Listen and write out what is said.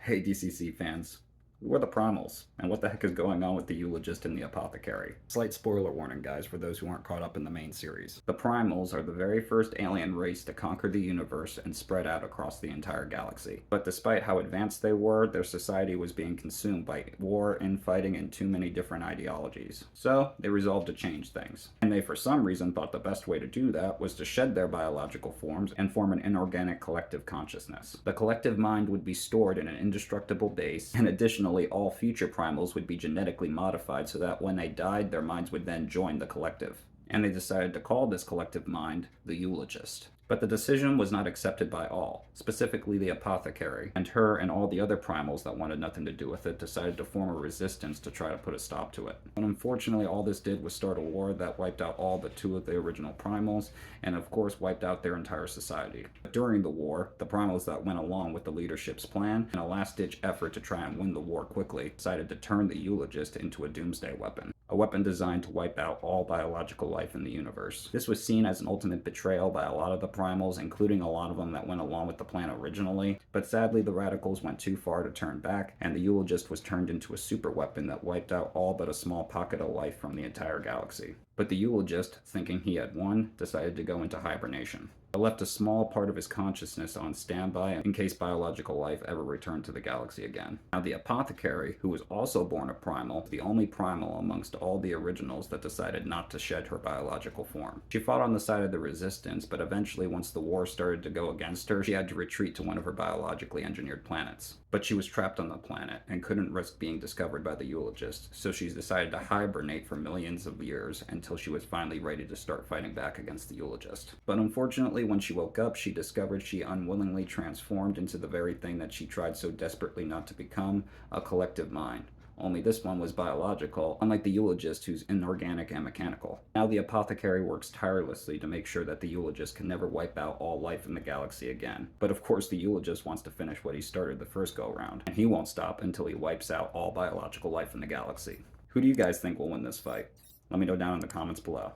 Hey DCC fans, we're the Primals, and what the heck is going on with the Eulogist and the Apothecary? Slight spoiler warning, guys, for those who aren't caught up in the main series. The Primals are the very first alien race to conquer the universe and spread out across the entire galaxy. But despite how advanced they were, their society was being consumed by war, infighting, and too many different ideologies. So, they resolved to change things. And they, for some reason, thought the best way to do that was to shed their biological forms and form an inorganic collective consciousness. The collective mind would be stored in an indestructible base, and additionally, all future primals would be genetically modified so that when they died, their minds would then join the collective. And they decided to call this collective mind the Eulogist. But the decision was not accepted by all, specifically the Apothecary, and her and all the other primals that wanted nothing to do with it decided to form a resistance to try to put a stop to it. And unfortunately, all this did was start a war that wiped out all but two of the original primals, and of course wiped out their entire society. During the war, the primals that went along with the leadership's plan, in a last-ditch effort to try and win the war quickly, decided to turn the Eulogist into a doomsday weapon. A weapon designed to wipe out all biological life in the universe. This was seen as an ultimate betrayal by a lot of the primals, including a lot of them that went along with the plan originally, but sadly the radicals went too far to turn back, and the Eulogist was turned into a super weapon that wiped out all but a small pocket of life from the entire galaxy. But the Eulogist, thinking he had won, decided to go into hibernation. It left a small part of his consciousness on standby in case biological life ever returned to the galaxy again. Now the Apothecary, who was also born a primal, was the only primal amongst all the originals that decided not to shed her biological form. She fought on the side of the resistance, but eventually once the war started to go against her, she had to retreat to one of her biologically engineered planets. But she was trapped on the planet and couldn't risk being discovered by the Eulogist, so she decided to hibernate for millions of years until she was finally ready to start fighting back against the Eulogist. But unfortunately, when she woke up, she discovered she unwillingly transformed into the very thing that she tried so desperately not to become, a collective mind. Only this one was biological, unlike the Eulogist, who's inorganic and mechanical. Now the Apothecary works tirelessly to make sure that the Eulogist can never wipe out all life in the galaxy again. But of course the Eulogist wants to finish what he started the first go-round, and he won't stop until he wipes out all biological life in the galaxy. Who do you guys think will win this fight? Let me know down in the comments below.